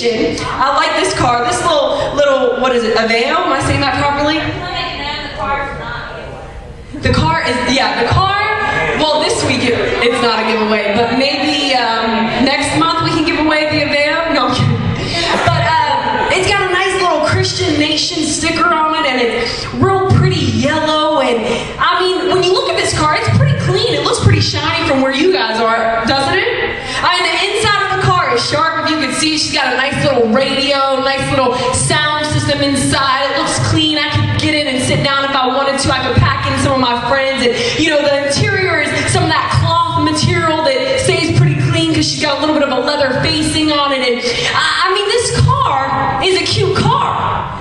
Nation. I like this car. This little, what is it, Aveo? Am I saying that properly? The car is, the car, well, this week it's not a giveaway, but maybe next month we can give away the Aveo. No, I'm kidding. But it's got a nice little Christian Nation sticker on it, and it's real pretty yellow, and I mean, when you look at this car, it's pretty clean. It looks pretty shiny from where you guys are, doesn't it? I mean, the inside of the car is sharp. If you can see, she's got a nice little radio, nice little sound system inside. It looks clean. I could get in and sit down if I wanted to. I could pack in some of my friends, and you know, the interior is some of that cloth material that stays pretty clean because she's got a little bit of a leather facing on it. And I mean, this car is a cute car.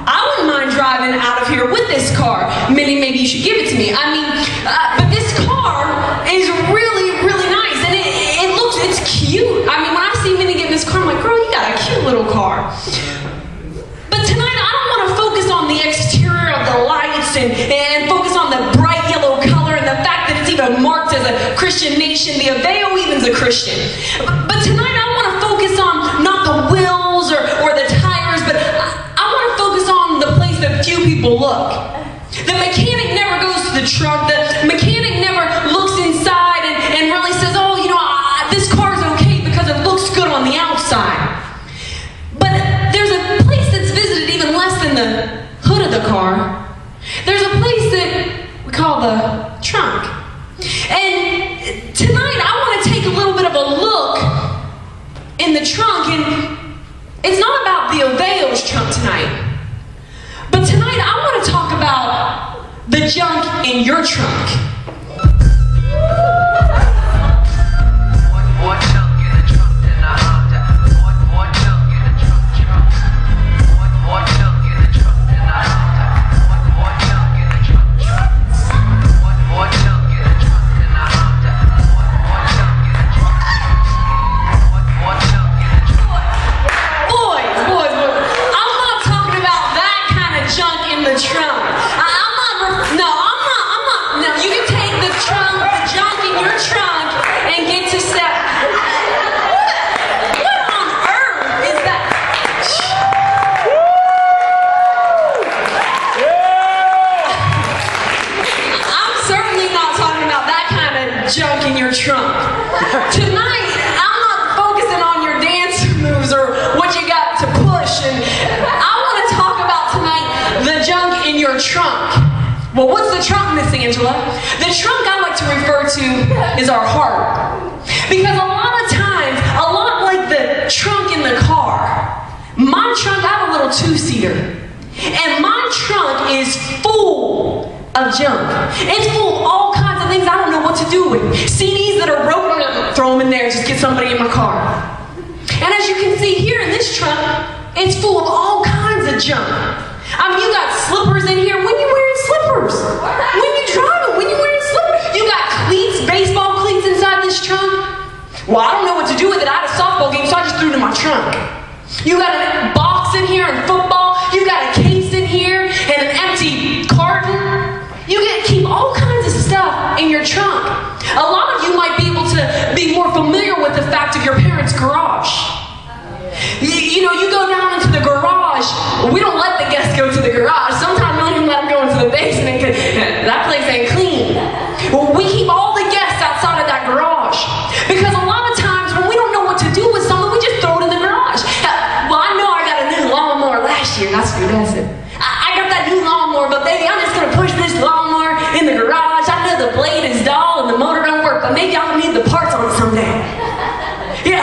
I wouldn't mind driving out of here with this car. Maybe you should give it to me. I mean, but this car is really, really nice, and it's cute. I mean, when I see Minnie get in this car, I'm like, girl, you got a cute little car. But tonight, I don't want to focus on the exterior of the lights and focus on the bright yellow color and the fact that it's even marked as a Christian Nation. The Aveo even's a Christian. But tonight, I want to focus on not the wheels or the tires, but I want to focus on the place that few people look. The mechanic never goes to the trunk. The mechanic never looks inside and really says, oh, you know, this car's okay because it looks good on the outside. But there's a place that's visited even less than the hood of the car. There's a place that we call the trunk. And tonight I want to take a little bit of a look in the trunk, and it's not about the Aveo's trunk tonight. But tonight I want to talk about the junk in your trunk. Junk in your trunk. Tonight, I'm not focusing on your dance moves or what you got to push, and I want to talk about tonight the junk in your trunk. Well, what's the trunk, Miss Angela? The trunk I like to refer to is our heart. Because a lot of times, a lot like the trunk in the car, my trunk, I have a little two-seater, and my trunk is full of junk. It's full of all kinds of things I don't know what to do with. CDs that are broken, throw them in there, just get somebody in my car. And as you can see here in this trunk, it's full of all kinds of junk. I mean, you got slippers in here. When you wearing slippers? When you driving? When you wearing slippers? You got cleats, baseball cleats inside this trunk. Well, I don't know what to do with it. I had a softball game, so I just threw it in my trunk. You got a box in here and football. You got a case in here and an empty carton. You get to keep all kinds of stuff in your trunk. A lot of you might be able to be more familiar with the fact of your parents' garage. You know, you go down into the garage. We don't let the guests go to the garage. Sometimes we don't even let them go into the basement because that place ain't clean. Well, we keep all the guests outside of that garage. Because a lot of times when we don't know what to do with something, we just throw it in the garage. Well, I know I got a new lawnmower last year. That's good, that's it. I got that new lawnmower, but baby, I'm just going to push this lawnmower in the garage. I know the blade is dull and the motor don't work, but maybe I'll need the parts on it someday. Yeah,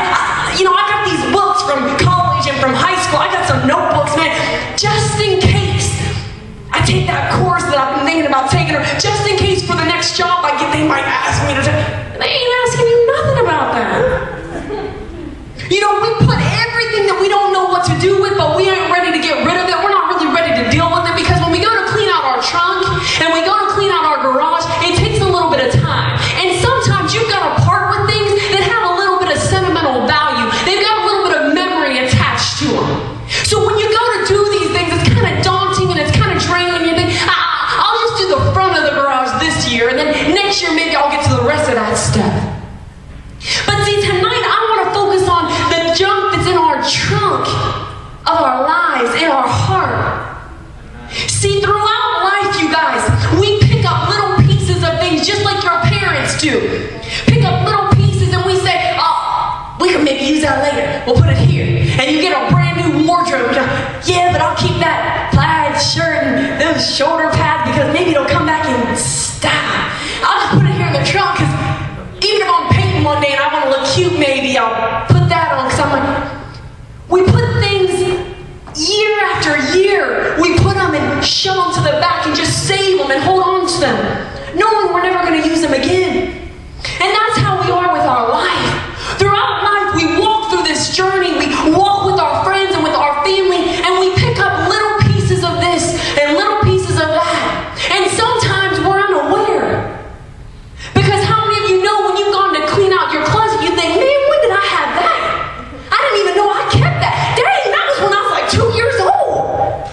you know, I got these books from college and from high school. I got some notebooks, man, just in case I take that course that I've been thinking about taking, or just in case for the next job I get, they might ask me to take. They ain't asking you nothing about that. You know, we put everything that we don't know what to do with, but we ain't ready to get rid of it. We're not really ready to deal with it, because when we go to clean out our trunk and we go to clean out our garage, it takes a little bit of time. And sometimes you've got to part with things that have a little bit of sentimental value. They've got a little bit of memory attached to them. So when you go to do these things, it's kind of daunting and it's kind of draining. You think, I'll just do the front of the garage this year, and then next year maybe I'll get to the rest of that stuff. But see, tonight I want to focus on the junk that's in our trunk. do. Pick up little pieces and we say, oh, we can maybe use that later. We'll put it here. And you get a brand new wardrobe. Yeah, but I'll keep that plaid shirt and those shoulder pads because maybe it'll come back in style. I'll just put it here in the trunk because even if I'm painting one day and I want to look cute, maybe I'll put that on because I'm like, we put things year after year. We put them and shove them to the back and just save them and hold on to them, knowing we're never going to use them again. And that's how we are with our life. Throughout life, we walk through this journey. We walk with our friends and with our family, and we pick up little pieces of this and little pieces of that. And sometimes we're unaware. Because how many of you know when you've gone to clean out your closet, you think, man, when did I have that? I didn't even know I kept that. Dang, that was when I was like 2 years old.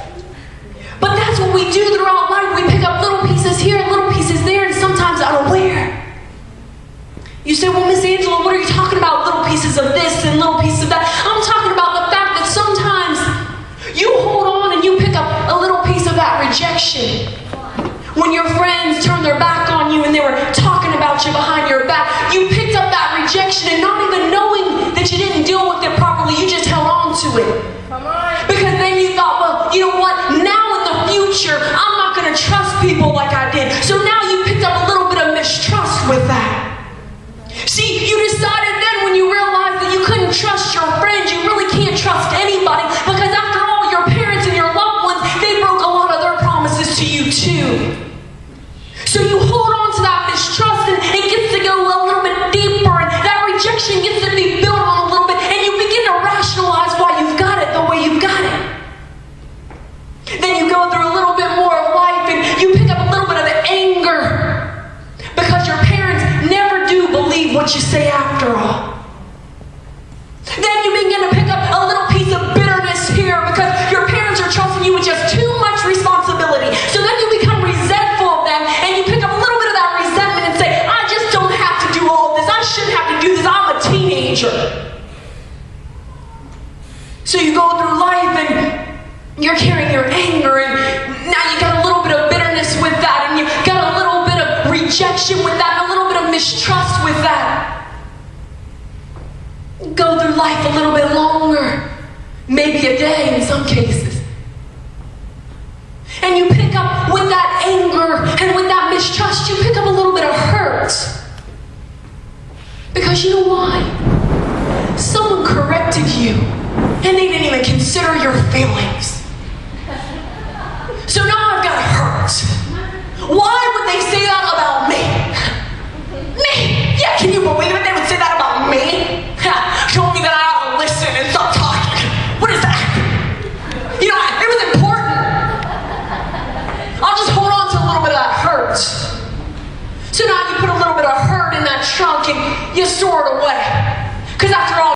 But that's what we do throughout life. We pick up little pieces here and little pieces there, and sometimes unaware. You say, well, Miss Angela, what are you talking about? Little pieces of this and little pieces of that. I'm talking about the fact that sometimes you hold on and you pick up a little piece of that rejection. When your friends turned their back on you and they were talking about you behind your back, you picked up that rejection and not even knowing that you didn't deal with it properly, you just held on to it. Because then you thought, well, you know what? Now in the future, I'm not going to trust people like I did. So now you picked up a little bit of mistrust with that. See, you decided then when you realized that you couldn't trust your friends, you really can't trust anybody because after all, your parents and your loved ones, they broke a lot of their promises to you too. So you hold on to that mistrust and it gets to go a little bit deeper and that rejection gets to be built on a little bit and you begin to rationalize why you've got it the way you've got it. Then you go through a little bit more of life and you pick up a little bit of anger because your parents never do believe what you say after all. Then you begin to pick up a little piece of bitterness here because your parents are trusting you with just too much responsibility. So then you become resentful of them and you pick up a little bit of that resentment and say, I just don't have to do all this. I shouldn't have to do this. I'm a teenager. So you go through life and you're carrying your anger and now you got a little bit of bitterness with that and you got a little bit of rejection with that and a little bit of mistrust with that. Go through life a little bit longer, maybe a day in some cases. And you pick up with that anger and with that mistrust, you pick up a little bit of hurt. Because you know why? Someone corrected you and they didn't even consider your feelings. So now I've got hurt. Why?